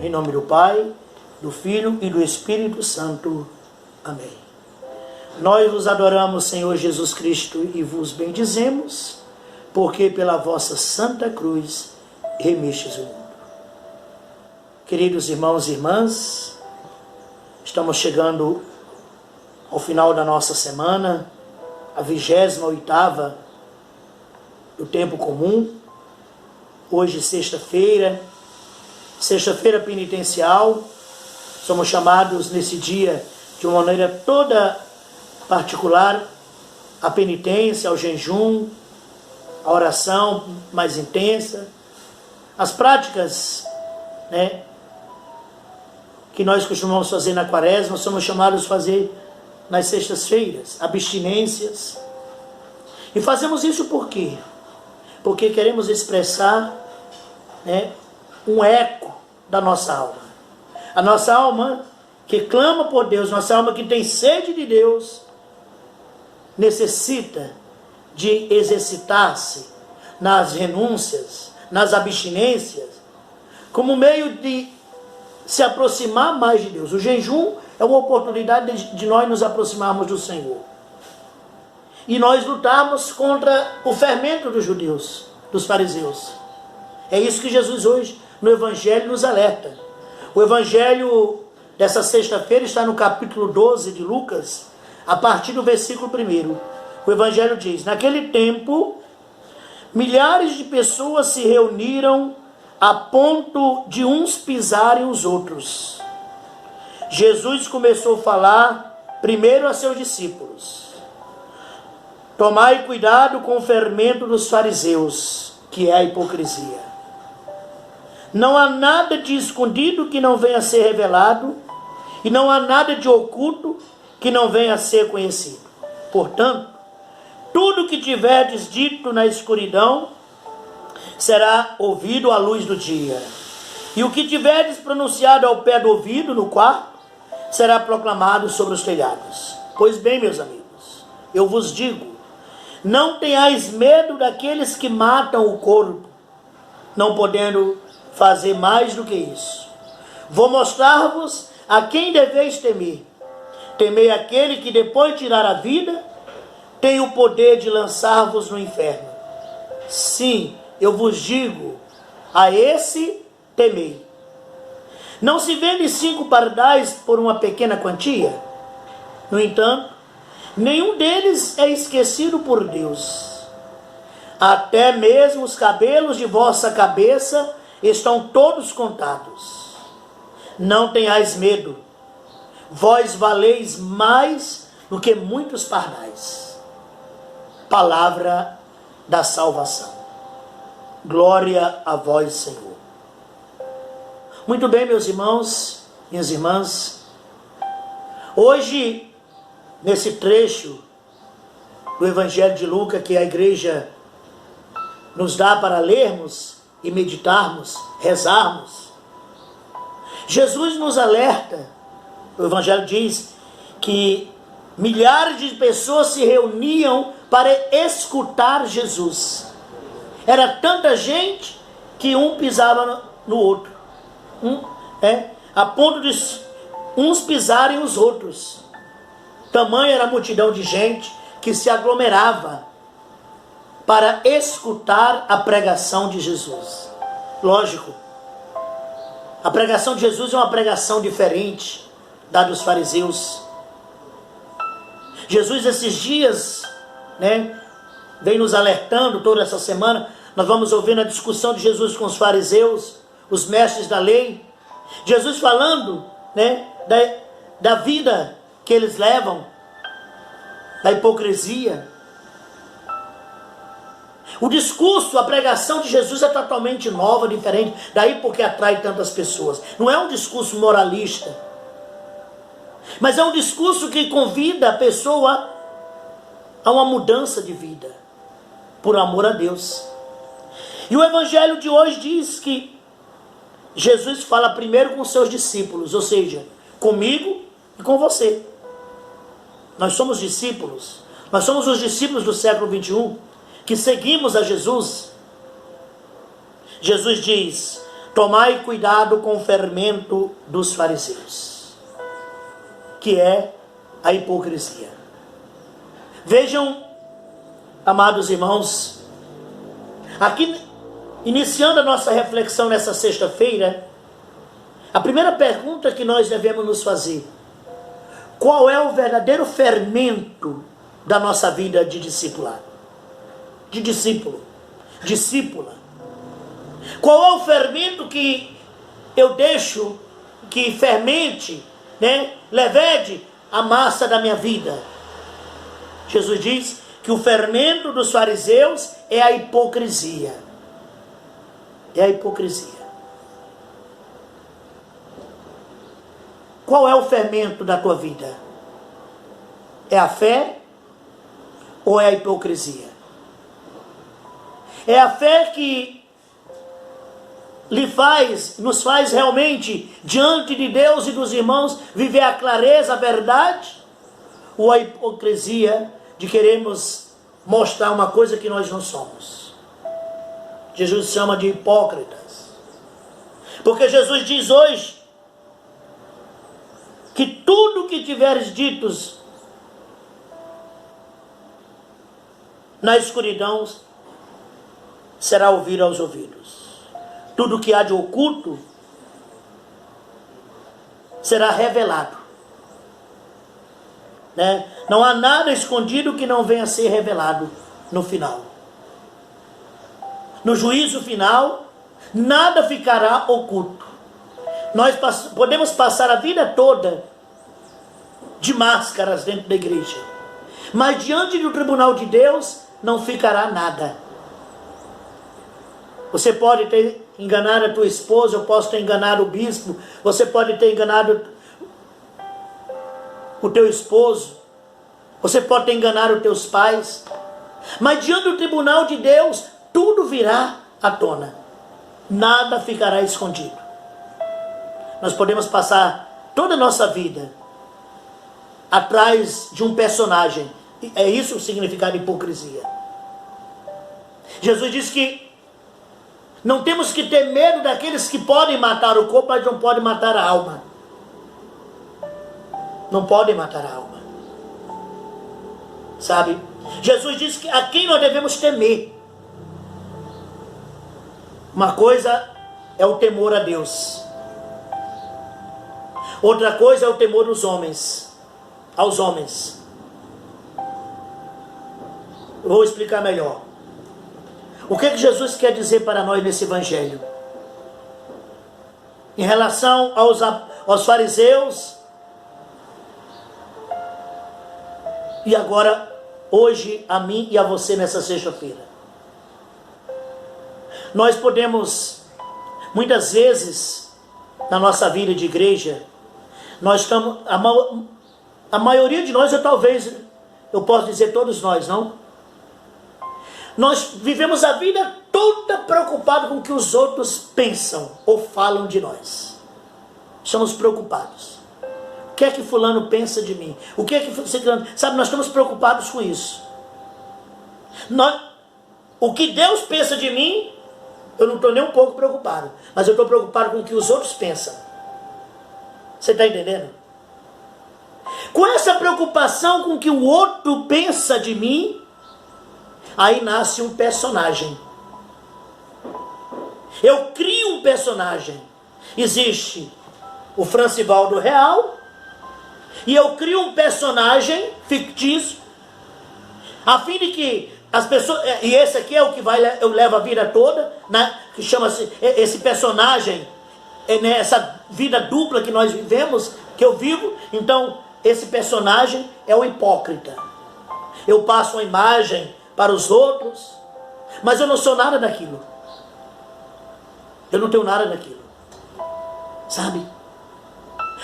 Em nome do Pai, do Filho e do Espírito Santo. Amém. Nós vos adoramos, Senhor Jesus Cristo, e vos bendizemos, porque pela vossa santa cruz remistes o mundo. Queridos irmãos e irmãs, estamos chegando ao final da nossa semana, a 28ª do tempo comum. Hoje, sexta-feira penitencial. Somos chamados nesse dia, de uma maneira toda particular, à penitência, ao jejum, à oração mais intensa, as práticas, que nós costumamos fazer na quaresma, somos chamados a fazer nas sextas-feiras, abstinências. E fazemos isso por quê? Porque queremos expressar um eco da nossa alma. A nossa alma que clama por Deus, nossa alma que tem sede de Deus, necessita de exercitar-se nas renúncias, nas abstinências, como meio de se aproximar mais de Deus. O jejum é uma oportunidade de nós nos aproximarmos do Senhor. E nós lutarmos contra o fermento dos judeus, dos fariseus. É isso que Jesus hoje no Evangelho nos alerta. O Evangelho dessa sexta-feira está no capítulo 12 de Lucas, a partir do versículo 1. O Evangelho diz: naquele tempo, milhares de pessoas se reuniram a ponto de uns pisarem os outros. Jesus começou a falar primeiro a seus discípulos: tomai cuidado com o fermento dos fariseus, que é a hipocrisia. Não há nada de escondido que não venha a ser revelado, e não há nada de oculto que não venha a ser conhecido. Portanto, tudo que tiverdes dito na escuridão será ouvido à luz do dia. E o que tiverdes pronunciado ao pé do ouvido, no quarto, será proclamado sobre os telhados. Pois bem, meus amigos, eu vos digo, não tenhais medo daqueles que matam o corpo, não podendo fazer mais do que isso. Vou mostrar-vos a quem deveis temer. Temei aquele que, depois de tirar a vida, tem o poder de lançar-vos no inferno. Sim, eu vos digo, a esse temei. Não se vende 5 pardais por uma pequena quantia? No entanto, nenhum deles é esquecido por Deus. Até mesmo os cabelos de vossa cabeça estão todos contados. Não tenhais medo, vós valeis mais do que muitos pardais. Palavra da salvação. Glória a vós, Senhor. Muito bem, meus irmãos, minhas irmãs. Hoje, nesse trecho do Evangelho de Lucas, que a igreja nos dá para lermos e meditarmos, rezarmos, Jesus nos alerta. O Evangelho diz que milhares de pessoas se reuniam para escutar Jesus. Era tanta gente que um pisava no outro, a ponto de uns pisarem os outros. Tamanha era a multidão de gente que se aglomerava para escutar a pregação de Jesus. Lógico, a pregação de Jesus é uma pregação diferente da dos fariseus. Jesus, esses dias, vem nos alertando toda essa semana. Nós vamos ouvindo a discussão de Jesus com os fariseus, os mestres da lei. Jesus falando da vida que eles levam, da hipocrisia. O discurso, a pregação de Jesus é totalmente nova, diferente. Daí porque atrai tantas pessoas. Não é um discurso moralista, mas é um discurso que convida a pessoa a uma mudança de vida, por amor a Deus. E o Evangelho de hoje diz que Jesus fala primeiro com seus discípulos, ou seja, comigo e com você. Nós somos discípulos. Nós somos os discípulos do século 21, que seguimos a Jesus. Jesus diz: tomai cuidado com o fermento dos fariseus, que é a hipocrisia. Vejam, amados irmãos, aqui, iniciando a nossa reflexão nessa sexta-feira, a primeira pergunta que nós devemos nos fazer: qual é o verdadeiro fermento da nossa vida de discipulado? De discípulo, discípula. Qual é o fermento que eu deixo que fermente, levede a massa da minha vida? Jesus diz que o fermento dos fariseus é a hipocrisia. É a hipocrisia. Qual é o fermento da tua vida? É a fé ou é a hipocrisia? É a fé que nos faz realmente, diante de Deus e dos irmãos, viver a clareza, a verdade? Ou a hipocrisia de queremos mostrar uma coisa que nós não somos? Jesus chama de hipócritas. Porque Jesus diz hoje que tudo que tiveres ditos na escuridão será ouvido aos ouvidos. Tudo que há de oculto será revelado. Não há nada escondido que não venha a ser revelado no final. No juízo final, nada ficará oculto. Nós podemos passar a vida toda de máscaras dentro da igreja, mas diante do tribunal de Deus não ficará nada. Você pode ter enganado a tua esposa, eu posso ter enganado o bispo, você pode ter enganado o teu esposo, você pode ter enganado os teus pais, mas diante do tribunal de Deus tudo virá à tona, nada ficará escondido. Nós podemos passar toda a nossa vida atrás de um personagem. É isso o significado de hipocrisia. Jesus disse que não temos que ter medo daqueles que podem matar o corpo, mas não podem matar a alma. Não podem matar a alma. Sabe? Jesus disse que a quem nós devemos temer. Uma coisa é o temor a Deus. Outra coisa é o temor dos homens, aos homens. Eu vou explicar melhor. O que Jesus quer dizer para nós nesse evangelho? Em relação aos fariseus, e agora, hoje, a mim e a você nessa sexta-feira. Nós podemos, muitas vezes, na nossa vida de igreja, nós estamos, a maioria de nós, eu posso dizer todos nós, não? Nós vivemos a vida toda preocupados com o que os outros pensam ou falam de nós. Estamos preocupados. O que é que fulano pensa de mim? O que é que fulano... Sabe, nós estamos preocupados com isso. O que Deus pensa de mim, eu não estou nem um pouco preocupado. Mas eu estou preocupado com o que os outros pensam. Você está entendendo? Com essa preocupação com o que o outro pensa de mim, aí nasce um personagem. Eu crio um personagem. Existe o Francivaldo real, e eu crio um personagem fictício, a fim de que as pessoas... E esse aqui é o que eu levo a vida toda, né, que chama-se esse personagem, nessa vida dupla que nós vivemos, que eu vivo. Então, esse personagem é o hipócrita. Eu passo uma imagem para os outros, mas eu não sou nada daquilo. Eu não tenho nada daquilo. Sabe?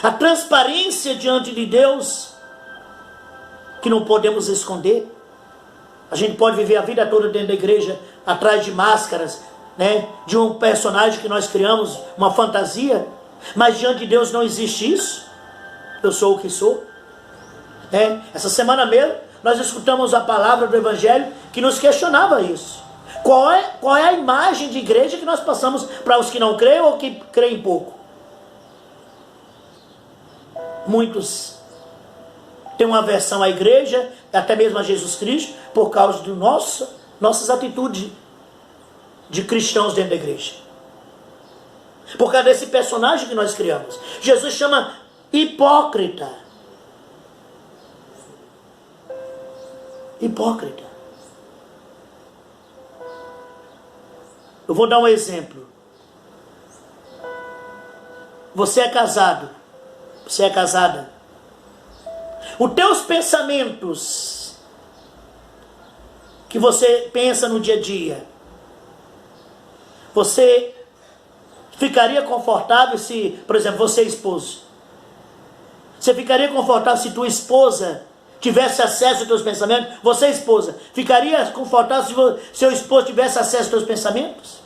A transparência diante de Deus, que não podemos esconder. A gente pode viver a vida toda dentro da igreja, atrás de máscaras, né, de um personagem que nós criamos, uma fantasia, mas diante de Deus não existe isso. Eu sou o que sou. Essa semana mesmo, nós escutamos a palavra do Evangelho que nos questionava isso. Qual é a imagem de igreja que nós passamos para os que não creem ou que creem pouco? Muitos têm uma aversão à igreja, até mesmo a Jesus Cristo, por causa de nossas atitudes de cristãos dentro da igreja. Por causa desse personagem que nós criamos. Jesus chama hipócrita. Hipócrita. Eu vou dar um exemplo. Você é casado. Você é casada. Os teus pensamentos que você pensa no dia a dia, você ficaria confortável se, por exemplo, você é esposo? Você ficaria confortável se tua esposa tivesse acesso aos teus pensamentos? Você, esposa, ficaria confortável se seu esposo tivesse acesso aos teus pensamentos?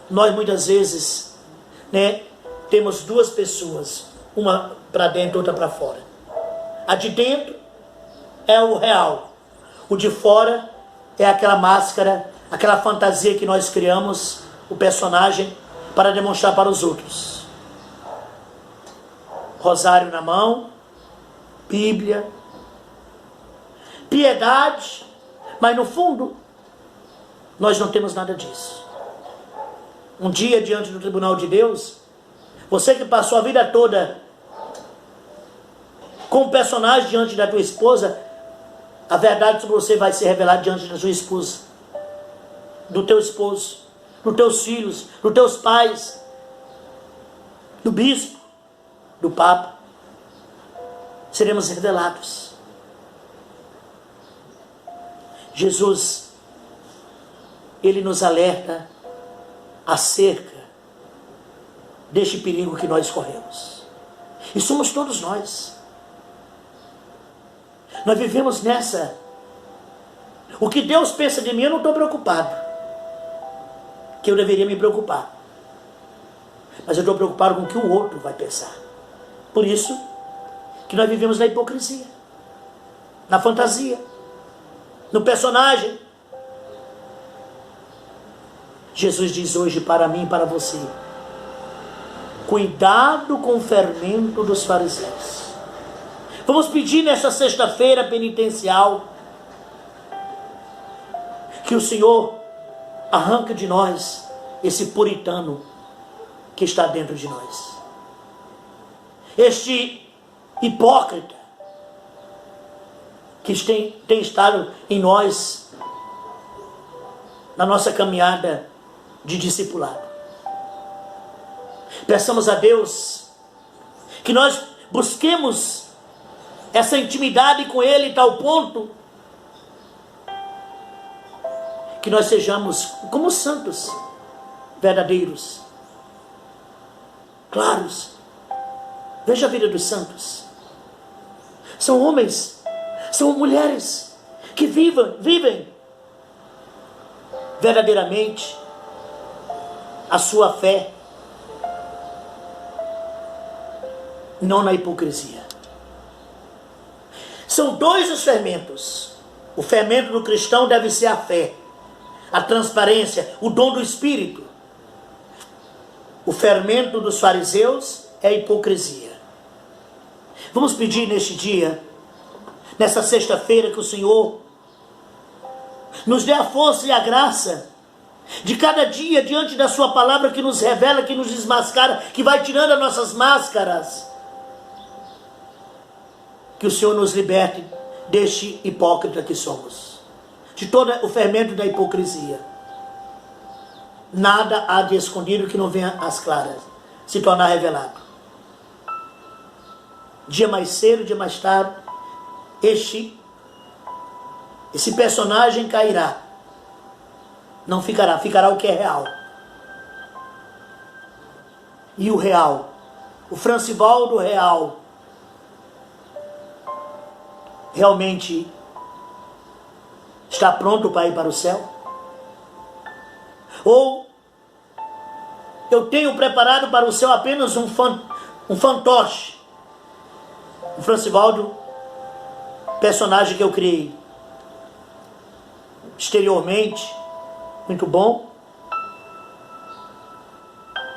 Nós muitas vezes, temos duas pessoas, uma para dentro, outra para fora. A de dentro é o real, o de fora é aquela máscara, aquela fantasia que nós criamos, o personagem, para demonstrar para os outros. Rosário na mão, Bíblia, piedade, mas no fundo, nós não temos nada disso. Um dia diante do tribunal de Deus, você que passou a vida toda com o personagem diante da tua esposa, a verdade sobre você vai ser revelada diante da sua esposa, do teu esposo, dos teus filhos, dos teus pais, do bispo, do papa. Seremos revelados. Jesus, ele nos alerta acerca deste perigo que nós corremos. E somos todos nós. Nós vivemos nessa. O que Deus pensa de mim, eu não estou preocupado. Que eu deveria me preocupar. Mas eu estou preocupado com o que o outro vai pensar. Por isso que nós vivemos na hipocrisia, na fantasia, no personagem. Jesus diz hoje para mim e para você: cuidado com o fermento dos fariseus. Vamos pedir nesta sexta-feira penitencial que o Senhor arranque de nós esse puritano que está dentro de nós. Este hipócrita que tem estado em nós na nossa caminhada de discipulado. Peçamos a Deus que nós busquemos essa intimidade com Ele a tal ponto que nós sejamos como santos verdadeiros, claros. Veja a vida dos santos. São homens, são mulheres que vivem verdadeiramente a sua fé, não na hipocrisia. São dois os fermentos. O fermento do cristão deve ser a fé, a transparência, o dom do Espírito. O fermento dos fariseus é a hipocrisia. Vamos pedir neste dia, nessa sexta-feira, que o Senhor nos dê a força e a graça de cada dia diante da sua palavra, que nos revela, que nos desmascara, que vai tirando as nossas máscaras. Que o Senhor nos liberte deste hipócrita que somos, de todo o fermento da hipocrisia. Nada há de escondido que não venha às claras se tornar revelado. Dia mais cedo, dia mais tarde, esse personagem cairá. Não ficará, ficará o que é real. E o real, o Francivaldo real, realmente está pronto para ir para o céu? Ou eu tenho preparado para o céu apenas um fantoche? O Francivaldo, personagem que eu criei. exteriormente muito bom.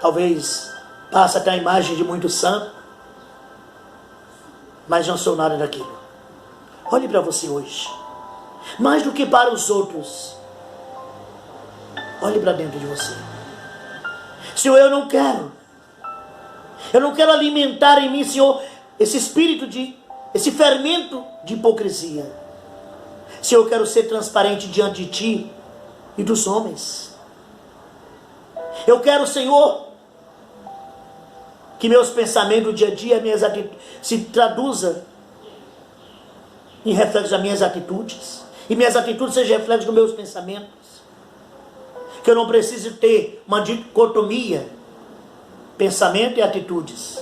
Talvez passe até a imagem de muito santo, mas não sou nada daquilo. Olhe para você hoje. Mais do que para os outros, olhe para dentro de você. Senhor, eu não quero alimentar em mim, Senhor, esse espírito esse fermento de hipocrisia. Senhor, eu quero ser transparente diante de Ti e dos homens. Eu quero, Senhor, que meus pensamentos do dia a dia, minhas atitudes, se traduza em reflexo das minhas atitudes. E minhas atitudes sejam reflexo dos meus pensamentos. Que eu não preciso ter uma dicotomia, pensamento e atitudes.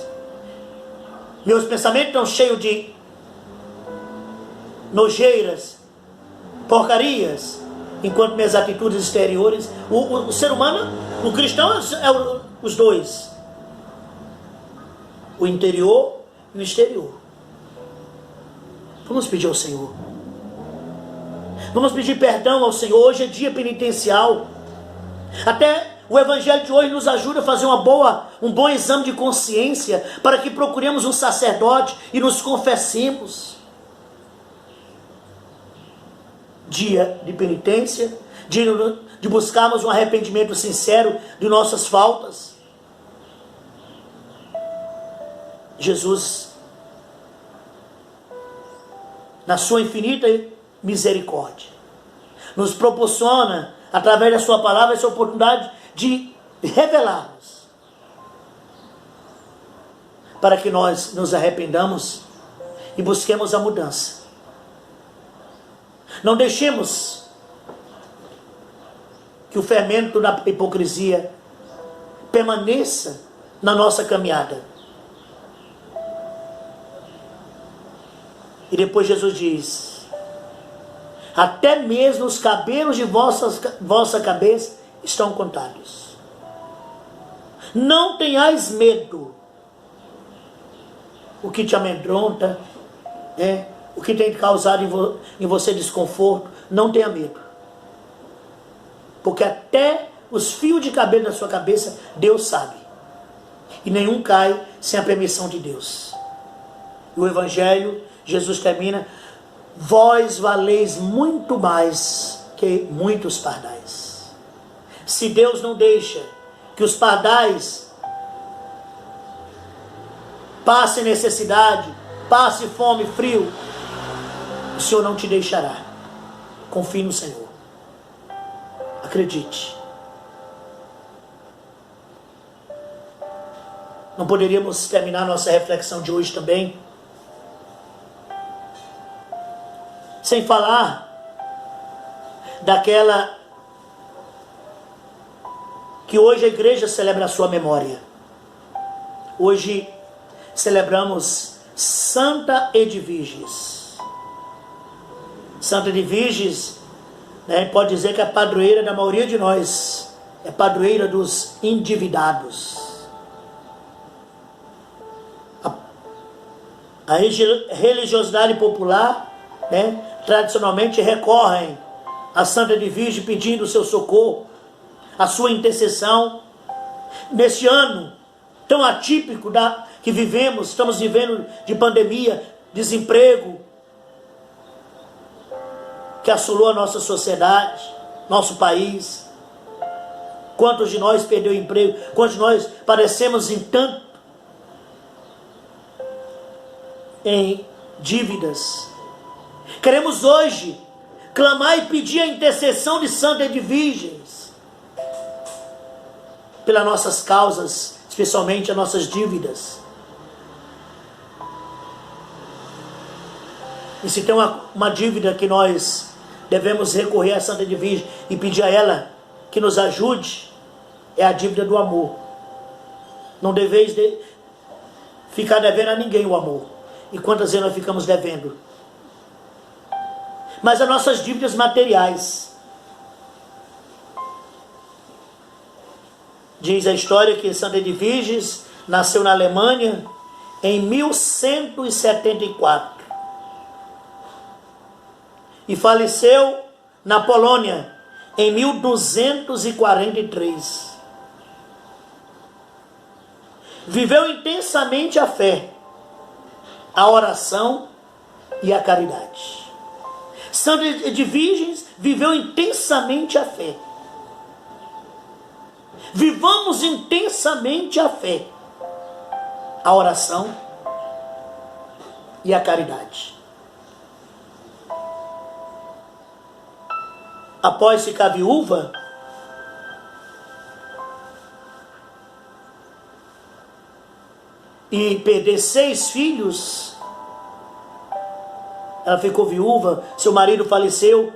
Meus pensamentos estão cheios de nojeiras, porcarias, enquanto minhas atitudes exteriores, o ser humano, o cristão é os dois, o interior e o exterior. Vamos pedir ao Senhor, vamos pedir perdão ao Senhor. Hoje é dia penitencial. Até o Evangelho de hoje nos ajuda a fazer um bom exame de consciência, para que procuremos um sacerdote e nos confessemos. Dia de penitência, de buscarmos um arrependimento sincero de nossas faltas. Jesus, na sua infinita misericórdia, nos proporciona, através da sua palavra, essa oportunidade de revelarmos, para que nós nos arrependamos e busquemos a mudança. Não deixemos que o fermento da hipocrisia permaneça na nossa caminhada. E depois Jesus diz: até mesmo os cabelos de vossa cabeça estão contados. Não tenhais medo. O que te amedronta, o que tem causado em você desconforto, não tenha medo. Porque até os fios de cabelo da sua cabeça, Deus sabe. E nenhum cai sem a permissão de Deus. E o Evangelho, Jesus termina: vós valeis muito mais que muitos pardais. Se Deus não deixa que os pardais passem necessidade, passe fome, frio, o Senhor não te deixará. Confie no Senhor. Acredite. Não poderíamos terminar nossa reflexão de hoje também sem falar daquela que hoje a igreja celebra a sua memória. Hoje celebramos Santa Edviges. Santa Edviges, pode dizer que é a padroeira da maioria de nós, é padroeira dos endividados. A religiosidade popular, tradicionalmente recorrem a Santa Edviges pedindo o seu socorro, a sua intercessão. Neste ano tão atípico que vivemos, estamos vivendo de pandemia, desemprego, que assolou a nossa sociedade, nosso país. Quantos de nós perdeu o emprego? Quantos de nós padecemos em dívidas? Queremos hoje clamar e pedir a intercessão de Santa Edviges pelas nossas causas, especialmente as nossas dívidas. E se tem uma dívida que nós devemos recorrer a Santa Edviges e pedir a ela que nos ajude, é a dívida do amor. Não deveis ficar devendo a ninguém o amor. E quantas vezes nós ficamos devendo? Mas as nossas dívidas materiais. Diz a história que Santa Edviges nasceu na Alemanha em 1174 e faleceu na Polônia, em 1243. Viveu intensamente a fé, a oração e a caridade. Santa Edviges viveu intensamente a fé. Vivamos intensamente a fé, a oração e a caridade. Após ficar viúva, e perder 6 filhos, ela ficou viúva, seu marido faleceu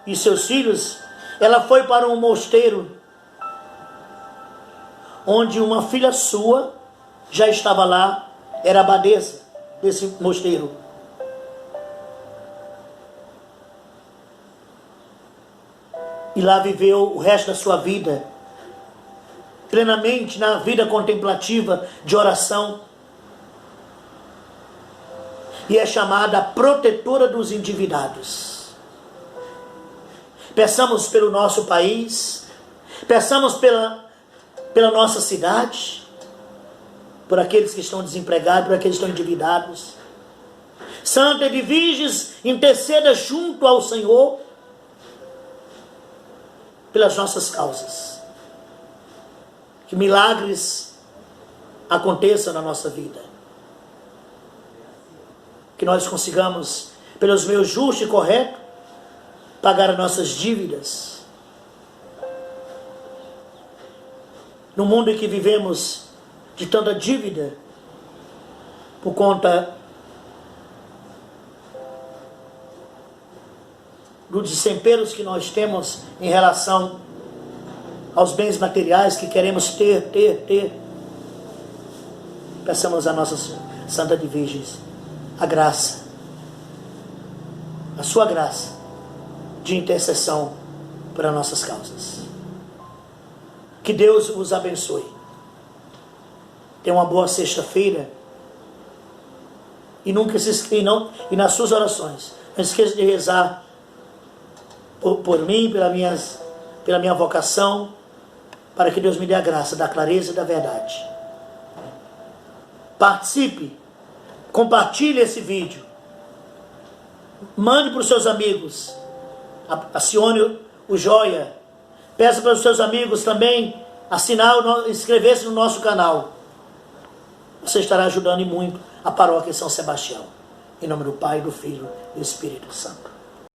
e seus filhos, ela foi para um mosteiro, onde uma filha sua já estava lá, era abadesa desse mosteiro. E lá viveu o resto da sua vida, plenamente na vida contemplativa de oração. E é chamada a protetora dos endividados. Peçamos pelo nosso país, peçamos pela nossa cidade, por aqueles que estão desempregados, por aqueles que estão endividados. Santa Edviges, interceda junto ao Senhor pelas nossas causas. Que milagres aconteçam na nossa vida. Que nós consigamos, pelos meios justos e corretos, pagar as nossas dívidas. No mundo em que vivemos de tanta dívida, por conta dos destemperos que nós temos em relação aos bens materiais que queremos ter. Peçamos a nossa Santa Edviges a graça, a sua graça de intercessão para nossas causas. Que Deus os abençoe. Tenha uma boa sexta-feira e nunca se esqueça, e nas suas orações não esqueça de rezar por mim, pela minha vocação, para que Deus me dê a graça da clareza e da verdade. Participe, compartilhe esse vídeo, mande para os seus amigos, acione o joia, peça para os seus amigos também inscrever-se no nosso canal. Você estará ajudando muito a paróquia São Sebastião. Em nome do Pai, do Filho e do Espírito Santo.